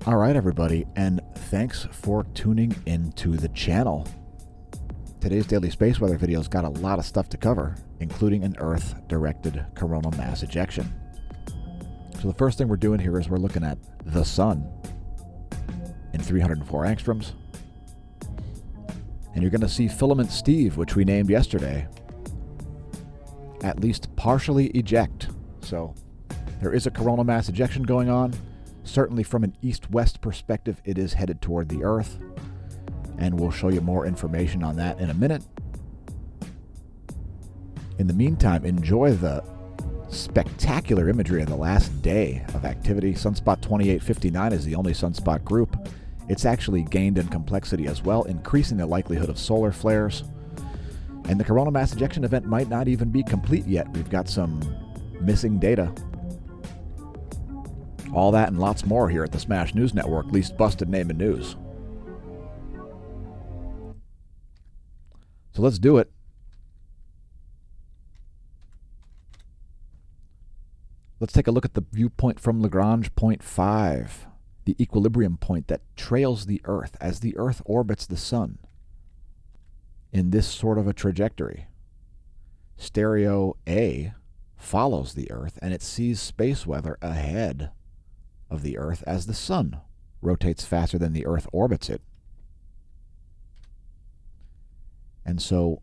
All right, everybody, and thanks for tuning into the channel. Today's daily space weather video's got a lot of stuff to cover, including an Earth-directed coronal mass ejection. So the first thing we're doing here is we're looking at the sun in 304 angstroms. And you're going to see filament Steve, which we named yesterday, at least partially eject. So there is a coronal mass ejection going on. Certainly from an east-west perspective, it is headed toward the Earth. And we'll show you more information on that in a minute. In the meantime, enjoy the spectacular imagery of the last day of activity. Sunspot 2859 is the only sunspot group. It's actually gained in complexity as well, increasing the likelihood of solar flares. And the coronal mass ejection event might not even be complete yet. We've got some missing data. All that and lots more here at the Smash News Network, least busted name in news. So let's do it. Let's take a look at the viewpoint from Lagrange point 5, the equilibrium point that trails the Earth as the Earth orbits the Sun in this sort of a trajectory. Stereo A follows the Earth and it sees space weather ahead of the Earth as the Sun rotates faster than the Earth orbits it. And so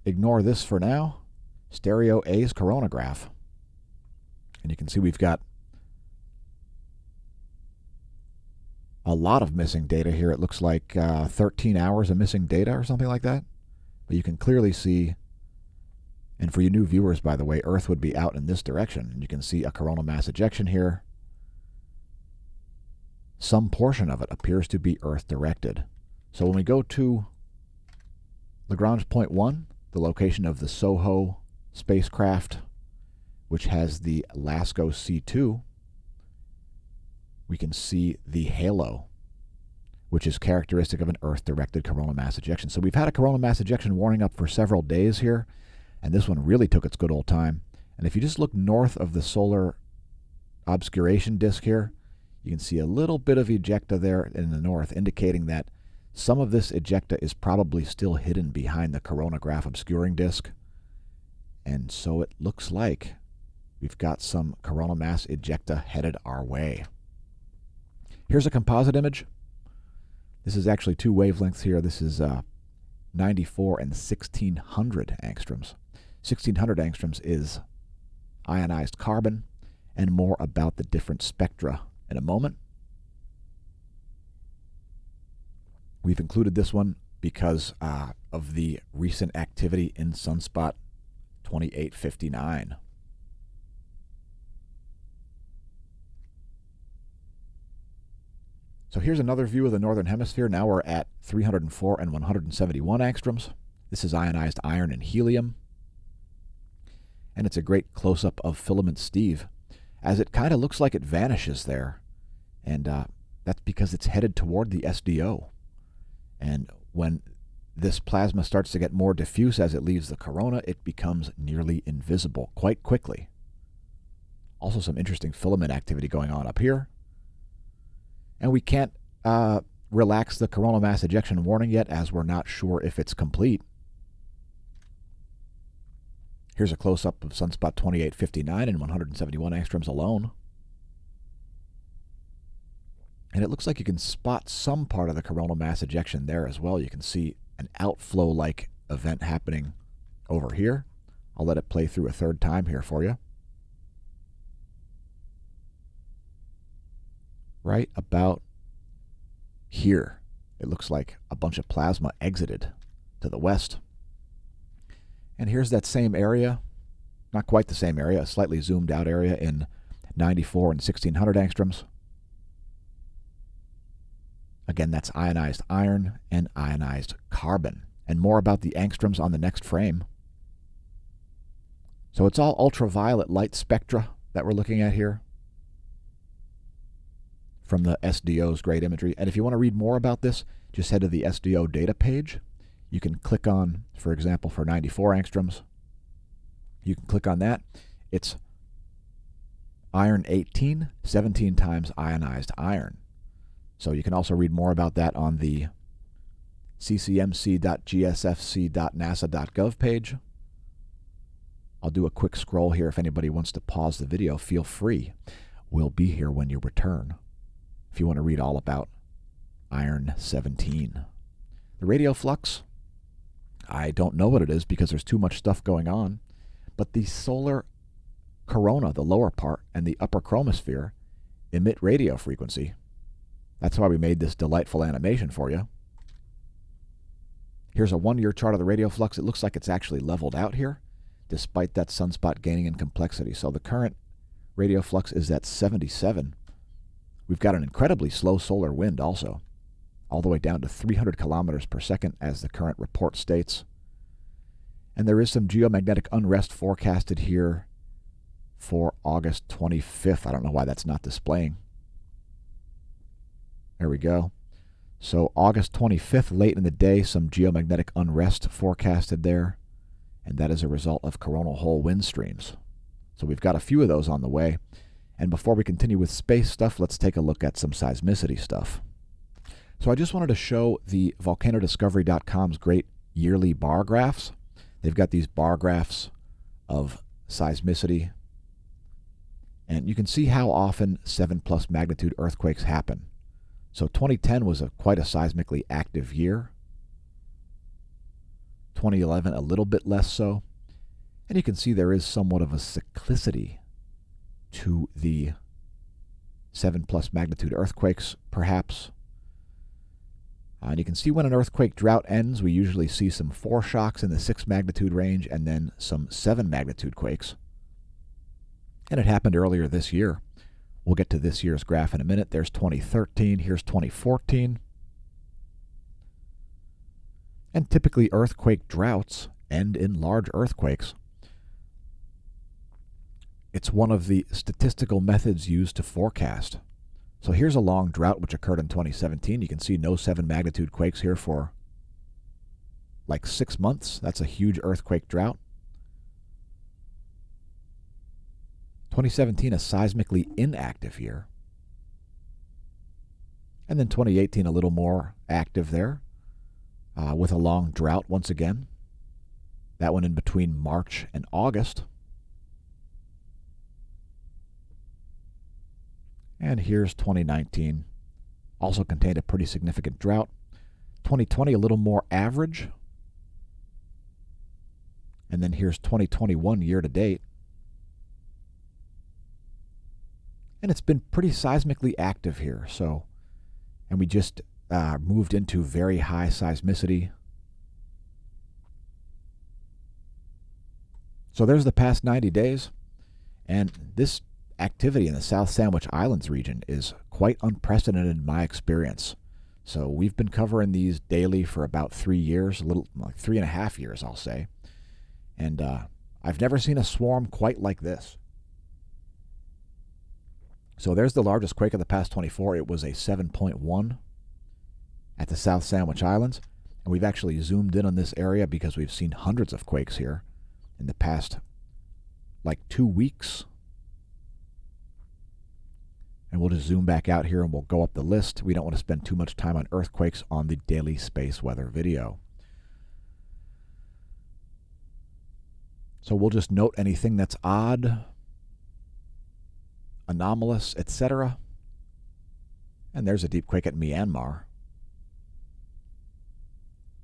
ignore this for now. Stereo A's coronagraph. And you can see we've got a lot of missing data here. It looks like 13 hours of missing data or something like that. But you can clearly see, and for you new viewers, by the way, Earth would be out in this direction. You can see a coronal mass ejection here. Some portion of it appears to be Earth-directed. So when we go to Lagrange point 1, the location of the SOHO spacecraft, which has the LASCO C2, we can see the halo, which is characteristic of an Earth-directed coronal mass ejection. So we've had a coronal mass ejection warning up for several days here, and this one really took its good old time. And if you just look north of the solar obscuration disk here, you can see a little bit of ejecta there in the north, indicating that some of this ejecta is probably still hidden behind the coronagraph obscuring disk. And so it looks like we've got some coronal mass ejecta headed our way. Here's a composite image. This is actually two wavelengths here. This is 94 and 1600 angstroms. 1600 angstroms is ionized carbon, and more about the different spectra in a moment. We've included this one because of the recent activity in Sunspot 2859. So here's another view of the northern hemisphere. Now we're at 304 and 171 angstroms. This is ionized iron and helium. And it's a great close-up of filament Steve, as it kind of looks like it vanishes there. And that's because it's headed toward the SDO. And when this plasma starts to get more diffuse as it leaves the corona, it becomes nearly invisible quite quickly. Also some interesting filament activity going on up here. And we can't relax the coronal mass ejection warning yet, as we're not sure if it's complete. Here's a close-up of Sunspot 2859 and 171 angstroms alone. And it looks like you can spot some part of the coronal mass ejection there as well. You can see an outflow-like event happening over here. I'll let it play through a third time here for you. Right about here, it looks like a bunch of plasma exited to the west. And here's that same area, not quite the same area, a slightly zoomed out area in 94 and 1600 angstroms. Again, that's ionized iron and ionized carbon. And more about the angstroms on the next frame. So it's all ultraviolet light spectra that we're looking at here from the SDO's great imagery. And if you want to read more about this, just head to the SDO data page. You can click on, for example, for 94 angstroms, you can click on that. It's iron 18, 17 times ionized iron. So you can also read more about that on the ccmc.gsfc.nasa.gov page. I'll do a quick scroll here. If anybody wants to pause the video, feel free. We'll be here when you return if you want to read all about Iron 17. The radio flux, I don't know what it is because there's too much stuff going on, but the solar corona, the lower part, and the upper chromosphere emit radio frequency. That's why we made this delightful animation for you. Here's a 1-year chart of the radio flux. It looks like it's actually leveled out here, despite that sunspot gaining in complexity. So the current radio flux is at 77. We've got an incredibly slow solar wind also, all the way down to 300 kilometers per second, as the current report states. And there is some geomagnetic unrest forecasted here for August 25th. I don't know why that's not displaying. There we go. So August 25th, late in the day, some geomagnetic unrest forecasted there, and that is a result of coronal hole wind streams. So we've got a few of those on the way. And before we continue with space stuff, let's take a look at some seismicity stuff. So I just wanted to show the volcanodiscovery.com's great yearly bar graphs. They've got these bar graphs of seismicity, and you can see how often 7+ magnitude earthquakes happen. So 2010 was quite a seismically active year. 2011 a little bit less so. And you can see there is somewhat of a cyclicity to the 7+ magnitude earthquakes, perhaps. And you can see when an earthquake drought ends, we usually see some foreshocks in the 6 magnitude range and then some 7 magnitude quakes. And it happened earlier this year. We'll get to this year's graph in a minute. There's 2013. Here's 2014. And typically earthquake droughts end in large earthquakes. It's one of the statistical methods used to forecast. So here's a long drought which occurred in 2017. You can see no 7 magnitude quakes here for like 6 months. That's a huge earthquake drought. 2017, a seismically inactive year. And then 2018, a little more active there, with a long drought once again. That one in between March and August. And here's 2019. Also contained a pretty significant drought. 2020, a little more average. And then here's 2021 year to date. And it's been pretty seismically active here. So, and we just moved into very high seismicity. So there's the past 90 days. And this activity in the South Sandwich Islands region is quite unprecedented in my experience. So we've been covering these daily for about 3 years, a little like 3.5 years, I'll say. And I've never seen a swarm quite like this. So there's the largest quake of the past 24. It was a 7.1 at the South Sandwich Islands. And we've actually zoomed in on this area because we've seen hundreds of quakes here in the past like 2 weeks. And we'll just zoom back out here and we'll go up the list. We don't want to spend too much time on earthquakes on the daily space weather video. So we'll just note anything that's odd, anomalous, etc. And there's a deep quake at Myanmar.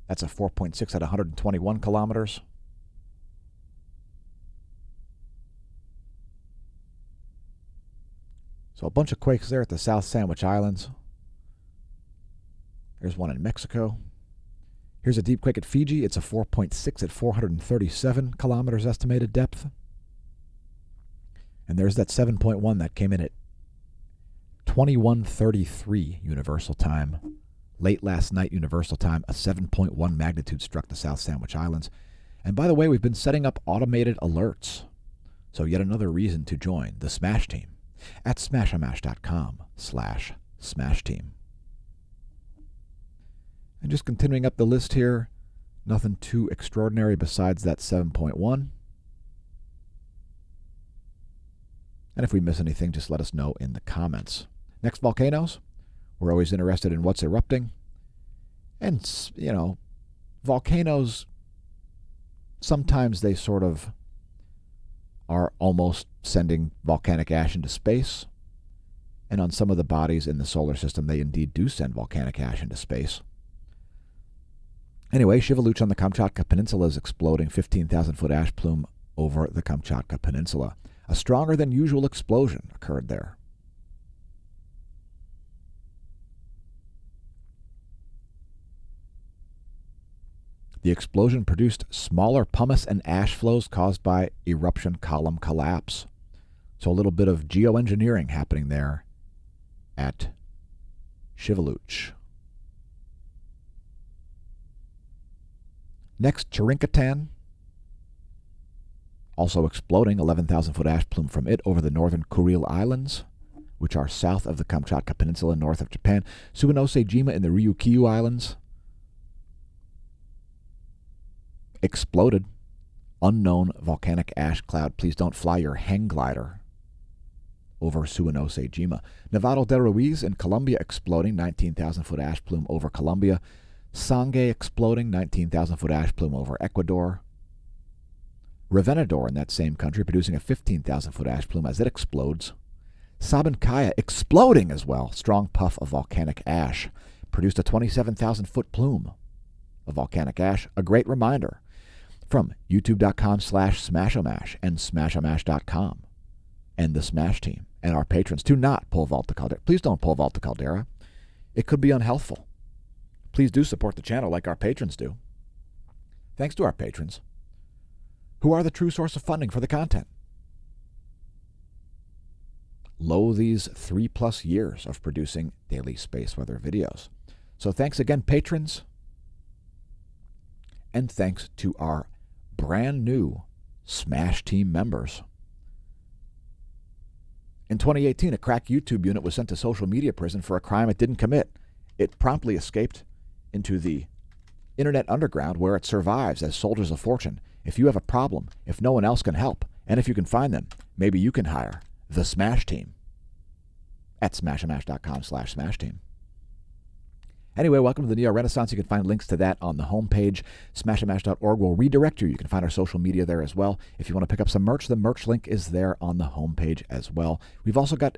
That's a 4.6 at 121 kilometers. So a bunch of quakes there at the South Sandwich Islands. There's one in Mexico. Here's a deep quake at Fiji. It's a 4.6 at 437 kilometers estimated depth. And there's that 7.1 that came in at 21:33 Universal Time. Late last night Universal Time, a 7.1 magnitude struck the South Sandwich Islands. And by the way, we've been setting up automated alerts. So yet another reason to join the Smash team at smashamash.com/Smash team. And just continuing up the list here, nothing too extraordinary besides that 7.1. And if we miss anything, just let us know in the comments. Next volcanoes, We're always interested in what's erupting. And, you know, volcanoes, sometimes they sort of are almost sending volcanic ash into space. And on some of the bodies in the solar system, they indeed do send volcanic ash into space. Anyway, Shiveluch on the Kamchatka Peninsula is exploding. 15,000-foot ash plume over the Kamchatka Peninsula. A stronger than usual explosion occurred there. The explosion produced smaller pumice and ash flows caused by eruption column collapse. So a little bit of geoengineering happening there at Shiveluch. Next, Chirinkhatan, also exploding. 11,000-foot ash plume from it over the northern Kuril Islands, which are south of the Kamchatka Peninsula, north of Japan. Suwanosejima in the Ryukyu Islands exploded. Unknown volcanic ash cloud. Please don't fly your hang glider over Suwanosejima. Nevado del Ruiz in Colombia exploding. 19,000-foot ash plume over Colombia. Sangay exploding. 19,000-foot ash plume over Ecuador. Revenador in that same country producing a 15,000-foot ash plume as it explodes. Sabancaya exploding as well. Strong puff of volcanic ash produced a 27,000-foot plume of volcanic ash. A great reminder from youtube.com/smashomash and smashomash.com and the Smash team and our patrons to not pole vault the caldera. Please don't pole vault the caldera. It could be unhealthful. Please do support the channel like our patrons do. Thanks to our patrons, who are the true source of funding for the content. Lo these 3+ years of producing daily space weather videos. So thanks again, patrons. And thanks to our brand new Smash team members. In 2018, a crack YouTube unit was sent to social media prison for a crime it didn't commit. It promptly escaped into the internet underground, where it survives as soldiers of fortune. If you have a problem, if no one else can help, and if you can find them, maybe you can hire the Smash team at smashomash.com/Smash team. Anyway, welcome to the Neo Renaissance. You can find links to that on the homepage. Smashomash.org will redirect you. You can find our social media there as well. If you want to pick up some merch, the merch link is there on the homepage as well. We've also got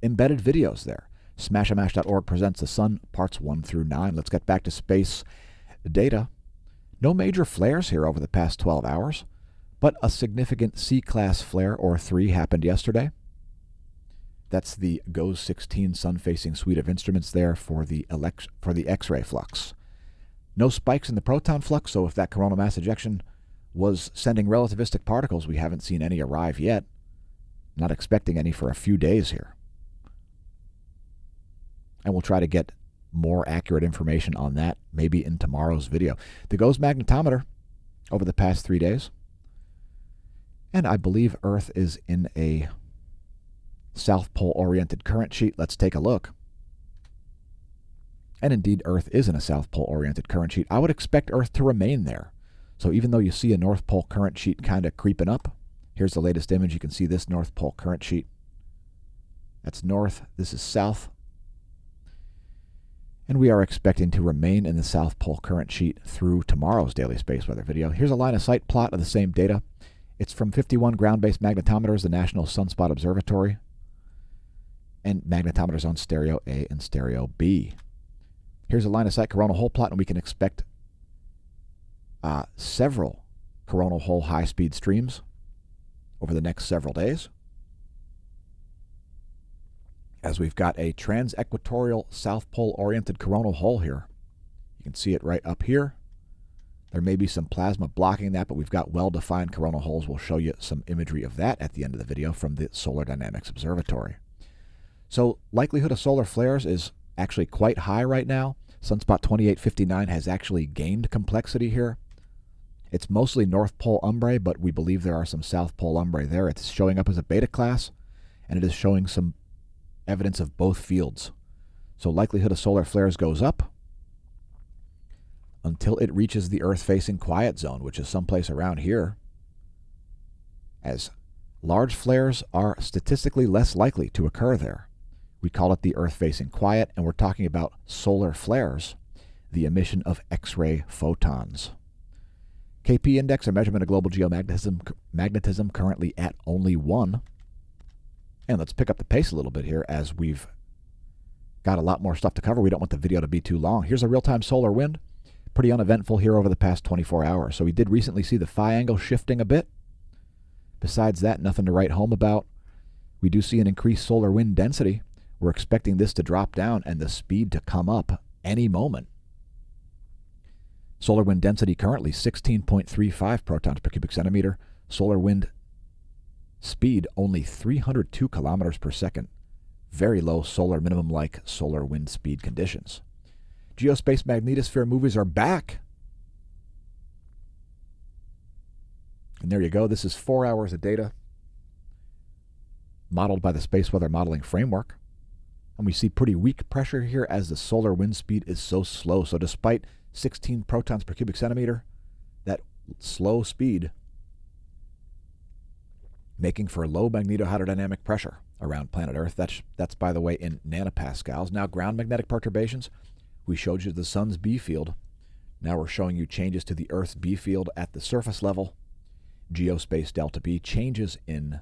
embedded videos there. Smashomash.org presents The Sun, parts 1 through 9. Let's get back to space data. No major flares here over the past 12 hours, but a significant C-class flare, or 3, happened yesterday. That's the GOES 16 sun-facing suite of instruments there for the X-ray flux. No spikes in the proton flux, so if that coronal mass ejection was sending relativistic particles, we haven't seen any arrive yet. Not expecting any for a few days here. And we'll try to get more accurate information on that maybe in tomorrow's video. The GOES magnetometer over the past 3 days. And I believe Earth is in a South Pole-oriented current sheet. Let's take a look. And indeed, Earth is in a South Pole-oriented current sheet. I would expect Earth to remain there. So even though you see a North Pole current sheet kind of creeping up, here's the latest image. You can see this North Pole current sheet. That's north. This is south. And we are expecting to remain in the South Pole current sheet through tomorrow's daily space weather video. Here's a line of sight plot of the same data. It's from 51 ground-based magnetometers, the National Sunspot Observatory, and magnetometers on stereo A and stereo B. Here's a line of sight coronal hole plot, and we can expect several coronal hole high-speed streams over the next several days, as we've got a trans-equatorial South Pole-oriented coronal hole here. You can see it right up here. There may be some plasma blocking that, but we've got well-defined coronal holes. We'll show you some imagery of that at the end of the video from the Solar Dynamics Observatory. So likelihood of solar flares is actually quite high right now. Sunspot 2859 has actually gained complexity here. It's mostly North Pole umbrae, but we believe there are some South Pole umbrae there. It's showing up as a beta class, and it is showing some evidence of both fields. So likelihood of solar flares goes up until it reaches the Earth-facing quiet zone, which is someplace around here, as large flares are statistically less likely to occur there. We call it the Earth facing quiet, and we're talking about solar flares, the emission of X-ray photons. KP index, a measurement of global geomagnetism, currently at only 1. And let's pick up the pace a little bit here as we've got a lot more stuff to cover. We don't want the video to be too long. Here's a real-time solar wind. Pretty uneventful here over the past 24 hours. So we did recently see the phi angle shifting a bit. Besides that, nothing to write home about. We do see an increased solar wind density. We're expecting this to drop down and the speed to come up any moment. Solar wind density currently 16.35 protons per cubic centimeter. Solar wind speed only 302 kilometers per second. Very low solar minimum-like solar wind speed conditions. Geospace magnetosphere movies are back. And there you go. This is 4 hours of data modeled by the Space Weather Modeling Framework. And we see pretty weak pressure here as the solar wind speed is so slow. So despite 16 protons per cubic centimeter, that slow speed making for low magnetohydrodynamic pressure around planet Earth. That's by the way, in nanopascals. Now, ground magnetic perturbations. We showed you the sun's B field. Now we're showing you changes to the Earth's B field at the surface level. Geospace delta B changes in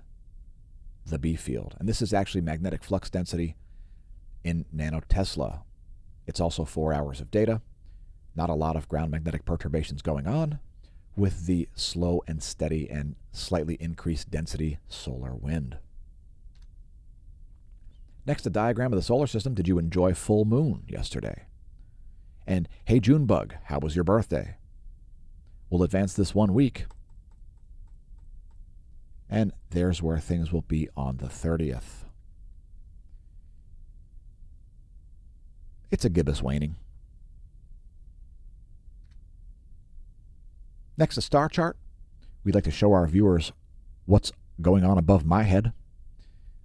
the B field. And this is actually magnetic flux density in nanotesla. It's also 4 hours of data. Not a lot of ground magnetic perturbations going on with the slow and steady and slightly increased density solar wind. Next, a diagram of the solar system. Did you enjoy full moon yesterday? And hey, Junebug, how was your birthday? We'll advance this 1 week. And there's where things will be on the 30th. It's a gibbous waning. Next, a star chart. We'd like to show our viewers what's going on above my head.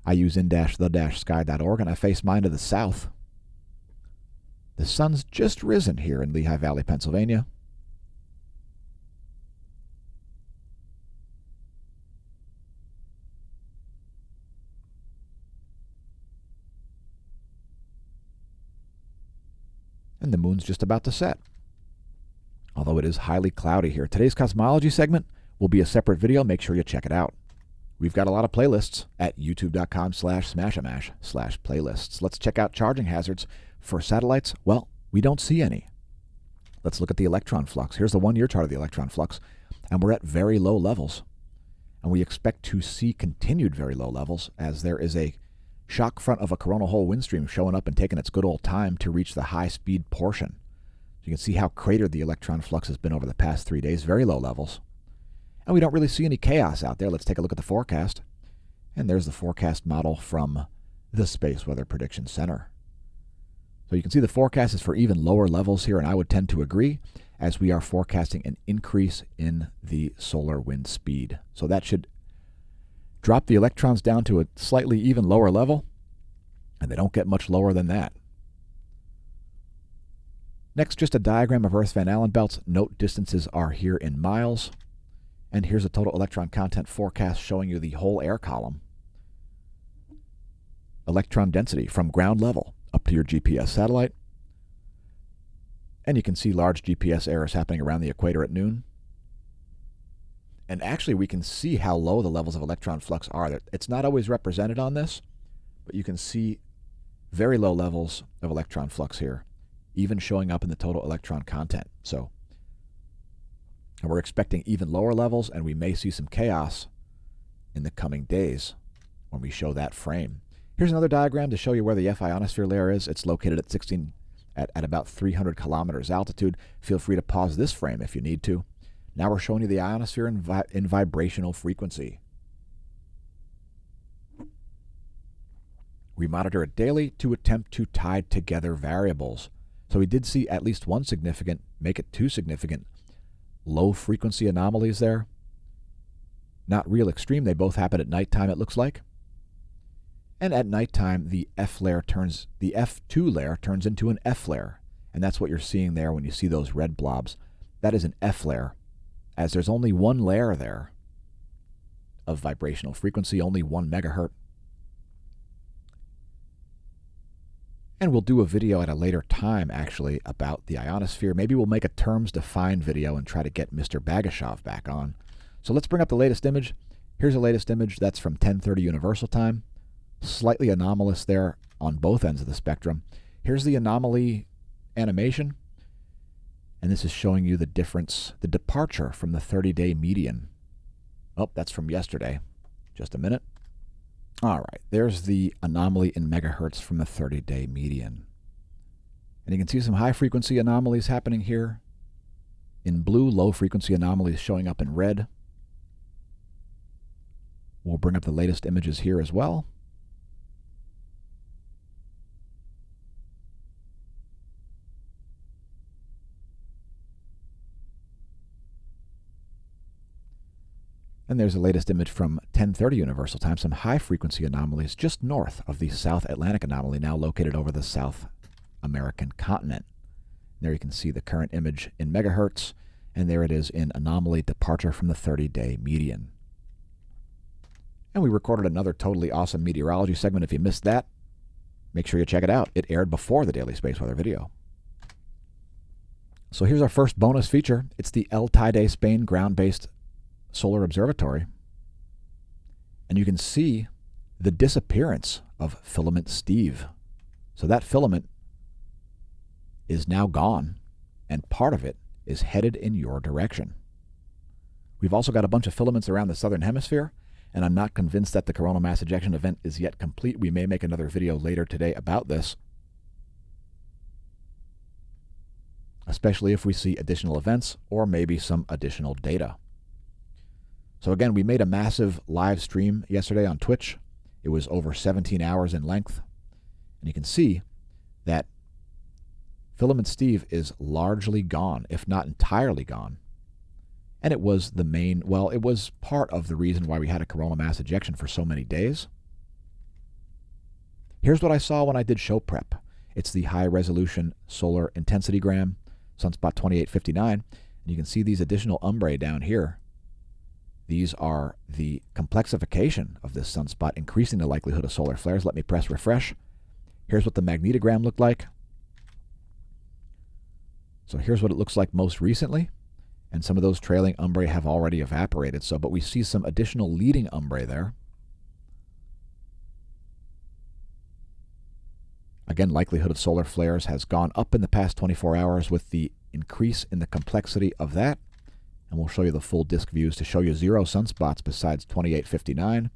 I use in-the-sky.org, and I face mine to the south. The sun's just risen here in Lehigh Valley, Pennsylvania. And the moon's just about to set, although it is highly cloudy here. Today's cosmology segment will be a separate video. Make sure you check it out. We've got a lot of playlists at youtube.com/smashamash/playlists. Let's check out charging hazards for satellites. Well, we don't see any. Let's look at the electron flux. Here's the 1-year chart of the electron flux, and we're at very low levels. And we expect to see continued very low levels as there is a shock front of a coronal hole wind stream showing up and taking its good old time to reach the high-speed portion. You can see how cratered the electron flux has been over the past 3 days, very low levels. And we don't really see any chaos out there. Let's take a look at the forecast. And there's the forecast model from the Space Weather Prediction Center. So you can see the forecast is for even lower levels here, and I would tend to agree, as we are forecasting an increase in the solar wind speed. So that should drop the electrons down to a slightly even lower level, and they don't get much lower than that. Next, just a diagram of Earth's Van Allen belts. Note distances are here in miles. And here's a total electron content forecast showing you the whole air column. Electron density from ground level up to your GPS satellite. And you can see large GPS errors happening around the equator at noon. And actually, we can see how low the levels of electron flux are. It's not always represented on this, but you can see very low levels of electron flux here, even showing up in the total electron content. So, and we're expecting even lower levels, and we may see some chaos in the coming days when we show that frame. Here's another diagram to show you where the F ionosphere layer is. It's located at about 300 kilometers altitude. Feel free to pause this frame if you need to. Now we're showing you the ionosphere in vibrational frequency. We monitor it daily to attempt to tie together variables. So we did see at least one significant, make it two significant, low frequency anomalies there. Not real extreme. They both happen at nighttime, it looks like. And at nighttime, the F2 layer turns into an F layer. And that's what you're seeing there when you see those red blobs. That is an F layer, as there's only one layer there of vibrational frequency, only 1 megahertz. And we'll do a video at a later time, actually, about the ionosphere. Maybe we'll make a terms defined video and try to get Mr. Bagashov back on. So let's bring up the latest image. Here's the latest image. That's from 10:30 Universal Time. Slightly anomalous there on both ends of the spectrum. Here's the Anomaly Animation. And this is showing you the difference, the departure from the 30-day median. Oh, that's from yesterday. Just a minute. All right, there's the anomaly in megahertz from the 30-day median. And you can see some high-frequency anomalies happening here. In blue, low-frequency anomalies showing up in red. We'll bring up the latest images here as well. And there's the latest image from 10:30 Universal Time, some high-frequency anomalies just north of the South Atlantic anomaly, now located over the South American continent. There you can see the current image in megahertz, and there it is in anomaly departure from the 30-day median. And we recorded another totally awesome meteorology segment. If you missed that, make sure you check it out. It aired before the Daily Space Weather video. So here's our first bonus feature. It's the El Teide Spain ground-based solar observatory. And you can see the disappearance of filament Steve. So that filament is now gone, and part of it is headed in your direction. We've also got a bunch of filaments around the southern hemisphere, and I'm not convinced that the coronal mass ejection event is yet complete. We may make another video later today about this, especially if we see additional events or maybe some additional data. So again, we made a massive live stream yesterday on Twitch. It was over 17 hours in length. And you can see that filament Steve is largely gone, if not entirely gone. And it was the main, well, it was part of the reason why we had a coronal mass ejection for so many days. Here's what I saw when I did show prep. It's the high-resolution solar intensity gram, Sunspot 2859. And you can see these additional umbrae down here. These are the complexification of this sunspot, increasing the likelihood of solar flares. Let me press refresh. Here's what the magnetogram looked like. So here's what it looks like most recently. And some of those trailing umbrae have already evaporated. But we see some additional leading umbrae there. Again, likelihood of solar flares has gone up in the past 24 hours with the increase in the complexity of that. And we'll show you the full disk views to show you 0 sunspots besides 2859.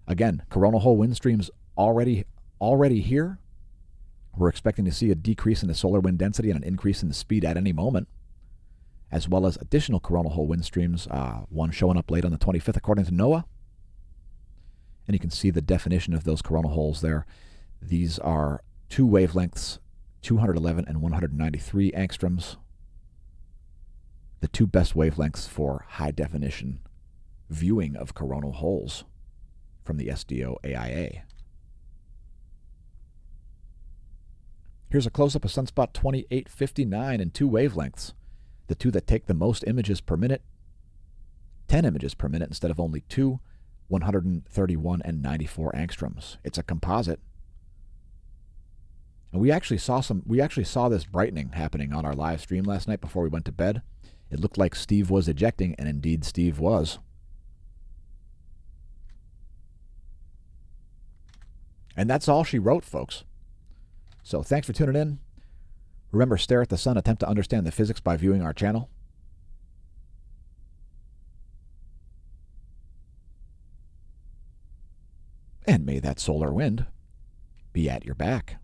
Again, coronal hole wind streams already here. We're expecting to see a decrease in the solar wind density and an increase in the speed at any moment, as well as additional coronal hole wind streams, one showing up late on the 25th according to NOAA. And you can see the definition of those coronal holes there. These are two wavelengths, 211 and 193 angstroms. The two best wavelengths for high-definition viewing of coronal holes from the SDO AIA. Here's a close-up of Sunspot 2859 in two wavelengths, the two that take the most images per minute, 10 images per minute instead of only 2, 131 and 94 angstroms. It's a composite. And we actually saw this brightening happening on our live stream last night before we went to bed. It looked like Steve was ejecting, and indeed Steve was. And that's all she wrote, folks. So thanks for tuning in. Remember, stare at the sun, attempt to understand the physics by viewing our channel. And may that solar wind be at your back.